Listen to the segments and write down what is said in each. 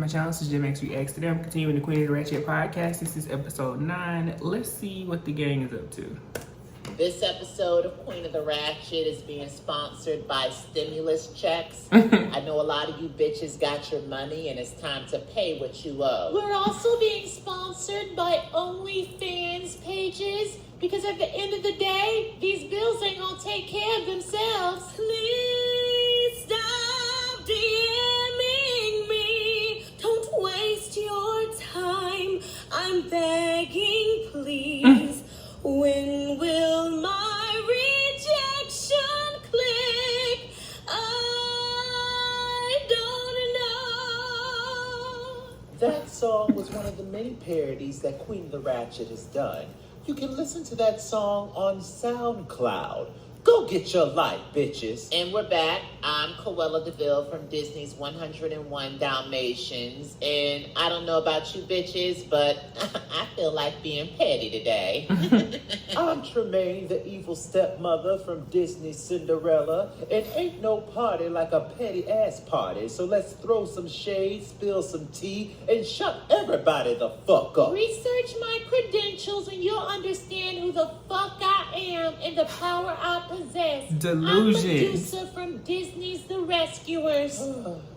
my channel. This is Jim X Reacts. Today I'm continuing the Queen of the Ratchet podcast. This is episode 9. Let's see what the gang is up to. This episode of Queen of the Ratchet is being sponsored by stimulus checks. I know a lot of you bitches got your money and it's time to pay what you owe. We're also being sponsored by OnlyFans pages because at the end of the day, these bills ain't gonna take care of themselves. Please stop DMing me. Don't waste your time. I'm begging, please. When will my rejection click? I don't know. That song was one of the many parodies that Queen of the Ratchet has done. You can listen to that song on SoundCloud. Go get your life, bitches. And we're back. I'm Cruella DeVille from Disney's 101 Dalmatians. And I don't know about you bitches, but I feel like being petty today. I'm Tremaine, the evil stepmother from Disney's Cinderella. And ain't no party like a petty ass party. So let's throw some shade, spill some tea, and shut everybody the fuck up. Research my credentials and you'll understand who the fuck I am and the power I possess. Delusions. I'm Medusa from Disney's The Rescuers.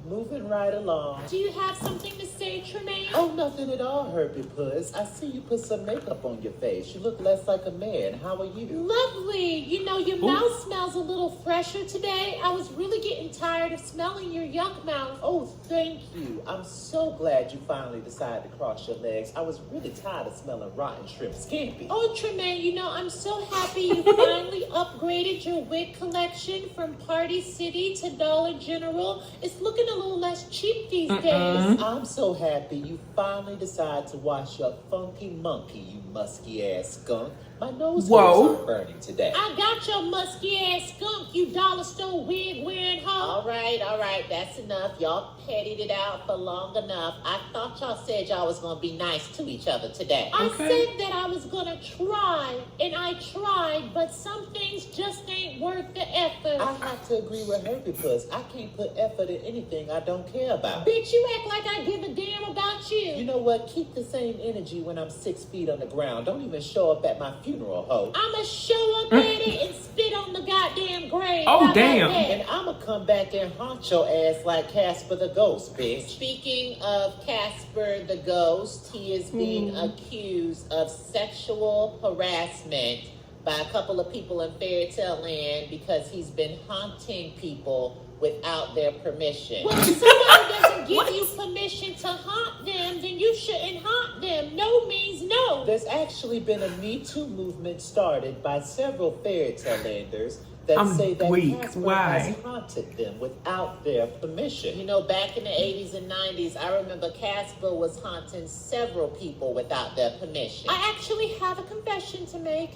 Moving right along. Do you have something to say, Tremaine? Oh, nothing at all, Herbie Puss. I see you put some makeup on your face. You look less like a man. How are you? Lovely. You know, your mouth smells a little fresher today. I was really getting tired of smelling your yuck mouth. Oh, thank you. I'm so glad you finally decided to cross your legs. I was really tired of smelling rotten shrimp scampi. Oh, Tremaine, you know, I'm so happy you finally upgraded your wig collection from Party City to Dollar General. It's looking a little less cheap these days. I'm so happy you finally decided to wash your funky monkey, you musky ass skunk. My nose hairs are burning today. I got your musky ass skunk, you dollar store wig wearing hoe. All right, that's enough. Y'all pettied it out for long enough. I thought y'all said y'all was gonna be nice to each other today. I said that I was gonna try, and I tried, but some things just ain't worth the effort. I have to agree with her because I can't put effort in anything I don't care about. Bitch, you act like I give a damn about you. You know what? Keep the same energy when I'm 6 feet on the ground. Don't even show up at my funeral, ho. I'ma show up at it and spit on the goddamn grave. Oh, damn. And I'ma come back and haunt your ass like Casper the Ghost, bitch. Speaking of Casper the Ghost, he is being accused of sexual harassment by a couple of people in Fairy Tale Land because he's been haunting people without their permission. Well, if somebody doesn't give you permission to haunt them, then you shouldn't haunt them. No means no. There's actually been a Me Too movement started by several Fairy Tale Landers that say that Casper has haunted them without their permission. You know, back in the 80s and 90s, I remember Casper was haunting several people without their permission. I actually have a confession to make.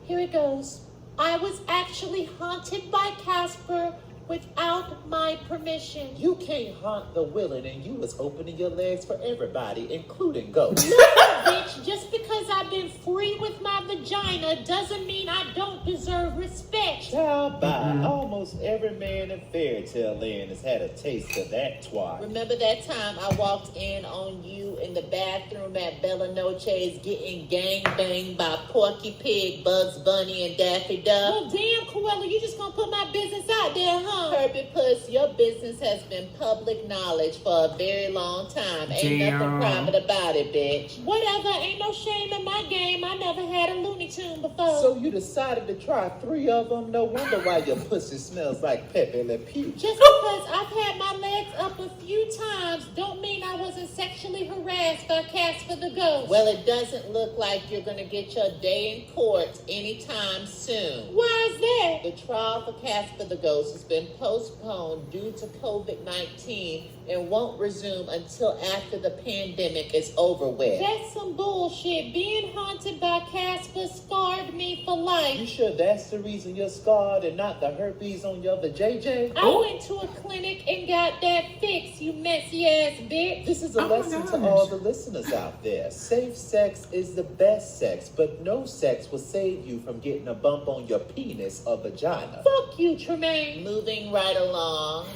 Here it goes. I was actually haunted by Casper without my permission. You can't haunt the willing and you was opening your legs for everybody, including ghosts. No, bitch, just because I've been free with my vagina doesn't mean I don't deserve respect. Child, by almost every man in Fairy Tale Land has had a taste of that twat. Remember that time I walked in on you in the bathroom at Bella Noche's getting gang banged by Porky Pig, Bugs Bunny, and Daffy Duck? Well, damn, Cruella, you just gonna put my business out there, huh? Herbie Puss, your business has been public knowledge for a very long time. Ain't nothing private about it, bitch. Whatever, ain't no shame in my game. I never had a Looney Tune before. So you decided to try 3 of them? No wonder why your pussy smells like Pepe Le Pew. Just because I've had my legs up a few times don't mean I wasn't sexually harassed by Casper the Ghost. Well, it doesn't look like you're gonna get your day in court anytime soon. Why is that? The trial for Casper the Ghost has been postponed due to COVID-19 and won't resume until after the pandemic is over with. That's some bullshit. Being haunted by Casper scarred me for life. You sure that's the reason you're scarred and not the herpes on your vajayjay? I went to a clinic and got that fixed, you messy ass bitch. This is a lesson to all the listeners out there. Safe sex is the best sex, but no sex will save you from getting a bump on your penis or vagina. Fuck you, Tremaine. Moving right along,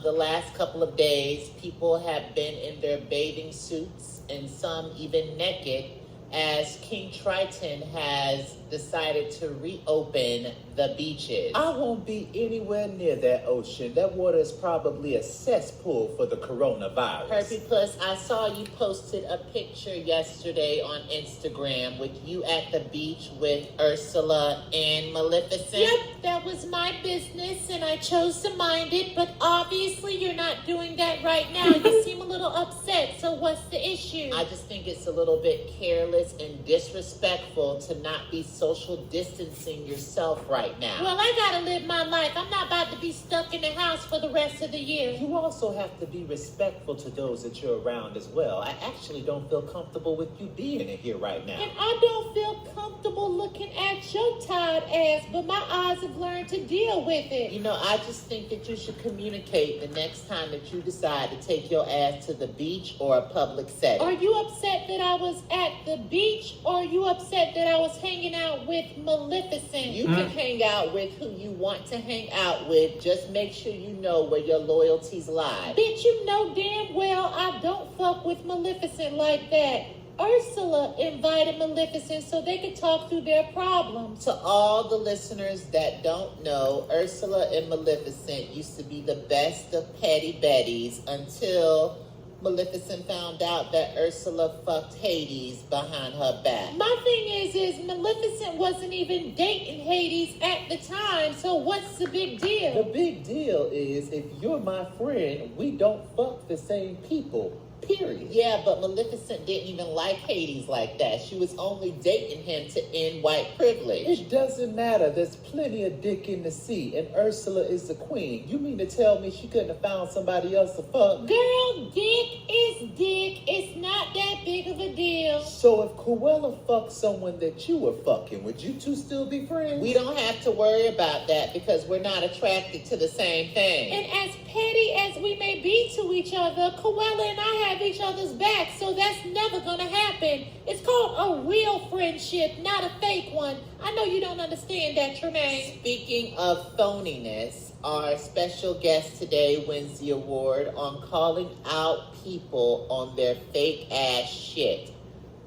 the last couple of days days, people have been in their bathing suits and some even naked, as King Triton has decided to reopen the beaches. I won't be anywhere near that ocean. That water is probably a cesspool for the coronavirus. Herbie Plus, I saw you posted a picture yesterday on Instagram with you at the beach with Ursula and Maleficent. Yep, that was my business and I chose to mind it, but obviously you're not doing that right now. You seem a little upset, so what's the issue? I just think it's a little bit careless and disrespectful to not be social distancing yourself right now. Well, I gotta live my life. I'm not about to be stuck in the house for the rest of the year. You also have to be respectful to those that you're around as well. I actually don't feel comfortable with you being in here right now. And I don't feel comfortable looking at your tired ass, but my eyes have learned to deal with it. You know, I just think that you should communicate the next time that you decide to take your ass to the beach or a public setting. Are you upset that I was at the beach, or are you upset that I was hanging out with Maleficent? You can hang out with who you want to hang out with. Just make sure you know where your loyalties lie. Bitch, you know damn well I don't fuck with Maleficent like that. Ursula invited Maleficent so they could talk through their problems. To all the listeners that don't know, Ursula and Maleficent used to be the best of petty betties until Maleficent found out that Ursula fucked Hades behind her back. My thing is Maleficent wasn't even dating Hades at the time, so what's the big deal? The big deal is, if you're my friend, we don't fuck the same people. Period. Yeah, but Maleficent didn't even like Hades like that. She was only dating him to end white privilege. It doesn't matter. There's plenty of dick in the sea, and Ursula is the queen. You mean to tell me she couldn't have found somebody else to fuck? Girl, dick is dick. It's not that big of a deal. So if Cruella fucked someone that you were fucking, would you two still be friends? We don't have to worry about that because we're not attracted to the same thing. And as petty as we may be to each other, Cruella and I have each other's back, so that's never gonna happen. It's called a real friendship, not a fake one. I know you don't understand that, Tremaine. Speaking of phoniness, our special guest today wins the award on calling out people on their fake ass shit.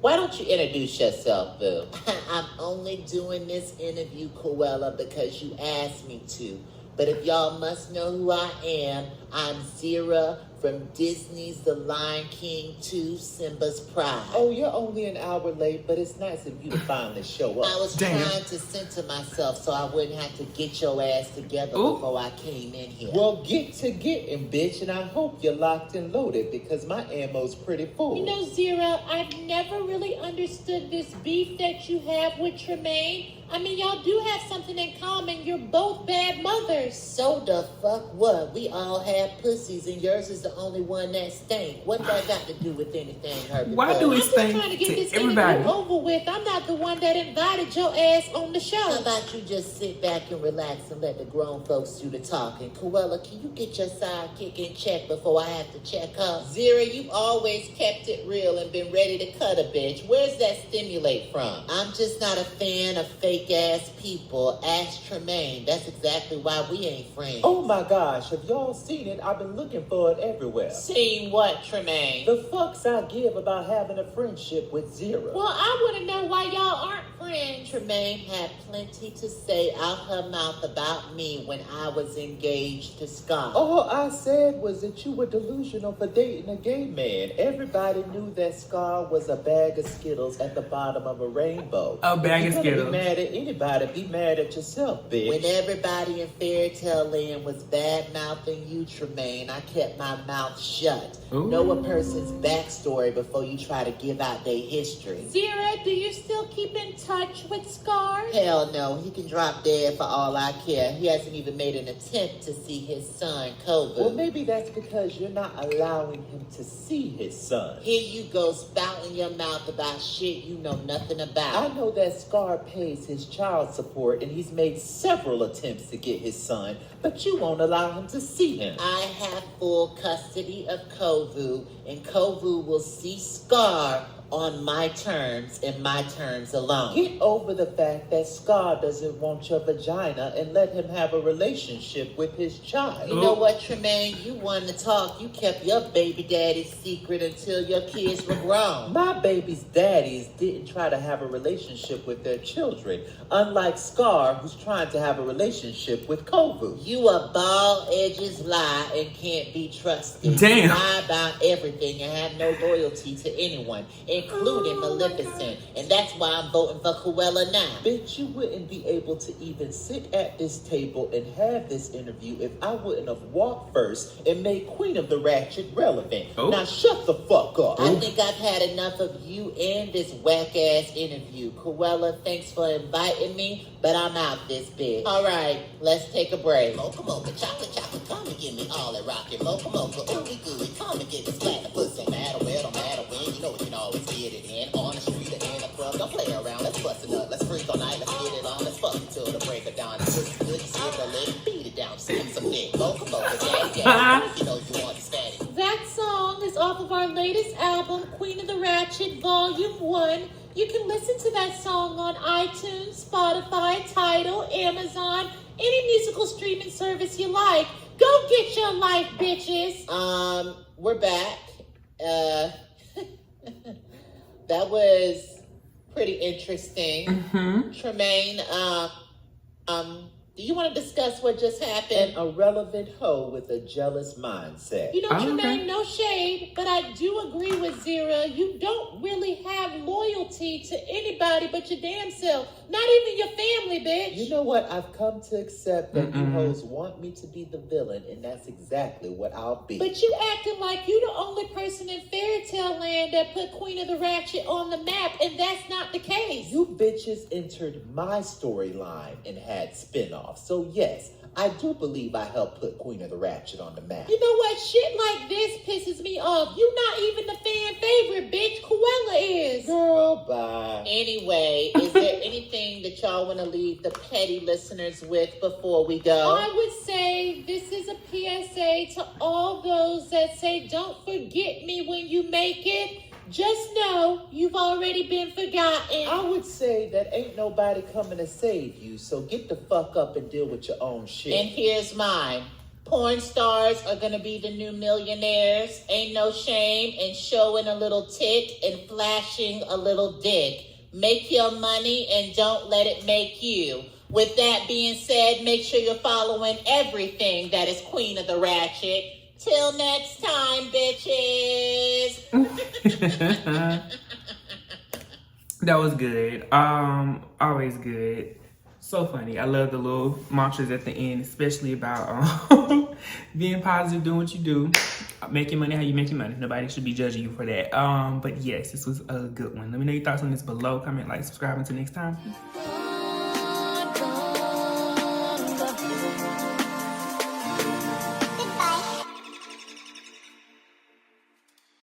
Why don't you introduce yourself, boo? I'm only doing this interview, Cruella, because you asked me to. But if y'all must know who I am, I'm Zira from Disney's The Lion King 2, Simba's Pride. Oh, you're only an hour late, but it's nice of you to finally show up. I was trying to center myself so I wouldn't have to get your ass together before I came in here. Well, get to getting, bitch, and I hope you're locked and loaded because my ammo's pretty full. You know, Zira, I've never really understood this beef that you have with Tremaine. I mean, y'all do have something in common. You're both bad mothers. So the fuck what? We all have pussies and yours is the only one that stank. What that got to do with anything, Herbie? Why do we I'm just stink trying to get this to everybody? interview over with. I'm not the one that invited your ass on the show. How about you just sit back and relax and let the grown folks do the talking? Cruella, can you get your sidekick in check before I have to check her? Zira, you always kept it real and been ready to cut a bitch. Where's that stimulate from? I'm just not a fan of fake ass people. Ask Tremaine. That's exactly why we ain't friends. Oh my gosh, have y'all seen it? I've been looking for it everywhere. Seen what, Tremaine? The fucks I give about having a friendship with Zira. Well, I want to know why y'all aren't friends. Tremaine had plenty to say out her mouth about me when I was engaged to Scott. All I said was that you were delusional for dating a gay man. Everybody knew that Scar was a bag of Skittles at the bottom of a rainbow. A bag of If you're gonna Skittles. be mad at anybody, be mad at yourself, bitch. When everybody in Fairy Tale Land was bad-mouthing you, Tremaine, I kept my mouth shut. Ooh. Know a person's backstory before you try to give out their history. Zira, do you still keep in touch with Scar? Hell no, he can drop dead for all I care. He hasn't even made an attempt to see his son, Kovu. Well, maybe that's because you're not allowing him to see his son. Here you go spouting your mouth about shit you know nothing I about. know that Scar pays his child support and he's made several attempts to get his son, but you won't allow him to see him. I have full custody of Kovu, and Kovu will see Scar on my terms and my terms alone. Get over the fact that Scar doesn't want your vagina and let him have a relationship with his child. You know what, Tremaine? You wanted to talk. You kept your baby daddy's secret until your kids were grown. My baby's daddies didn't try to have a relationship with their children, unlike Scar, who's trying to have a relationship with Kovu. You a bald edges lie and can't be trusted. Damn. You lie about everything and have no loyalty to anyone, including Maleficent. And that's why I'm voting for Cruella now. Bitch, you wouldn't be able to even sit at this table and have this interview if I wouldn't have walked first and made Queen of the Ratchet relevant. Oh. Now shut the fuck up. I think I've had enough of you and this whack-ass interview. Cruella, thanks for inviting me, but I'm out this bitch. All right, let's take a break. Mocha mocha, chocolate chocolate, come and give me all that rockin'. Mocha mocha, ooey gooey, come and get this flat. Pussy don't matter where, don't matter when. You know you can always get it in. On the street or in a club, don't play around. Let's bust it up, let's freak all night, let's get it on. Let's fuck until the break of dawn. It's just good to see the leg, beat it down, sing some dick. Mocha mocha, daddy, daddy. You know you want this fatty. That song is off of our latest album, Queen of the Ratchet, Volume 1. You can listen to that song on iTunes, Spotify, Tidal, Amazon, any musical streaming service you like. Go get your life, bitches. We're back. That was pretty interesting. Mm-hmm. Tremaine, do you want to discuss what just happened? An irrelevant hoe with a jealous mindset. You know, Oh, Tremaine, okay. no shade, but I do agree with Zira. You don't really have loyalty to anybody but your damn self. Not even your family, bitch. You know what? I've come to accept that you Mm-mm. hoes want me to be the villain, and that's exactly what I'll be. But you acting like you the only person in fairy tale land that put Queen of the Ratchet on the map, and that's not the case. You bitches entered my storyline and had spin-offs. So yes, I do believe I helped put Queen of the Ratchet on the map. You know what? Shit like this pisses me off. You not even the fan favorite, bitch. Cruella is. Girl, bye. Anyway, is there anything that y'all want to leave the petty listeners with before we go? I would say this is a PSA to all those that say, don't forget me when you make it. Just know you've already been forgotten. I would say that ain't nobody coming to save you, so get the fuck up and deal with your own shit. And here's mine. Porn stars are gonna be the new millionaires. Ain't no shame in showing a little tit and flashing a little dick. Make your money and don't let it make you. With that being said, make sure you're following everything that is Queen of the Ratchet. Till next time, bitches. That was good. Always good. So funny. I love the little mantras at the end, especially about being positive, doing what you do, making money how you make your money. Nobody should be judging you for that. But yes, this was a good one. Let me know your thoughts on this below. Comment, like, subscribe. Until next time.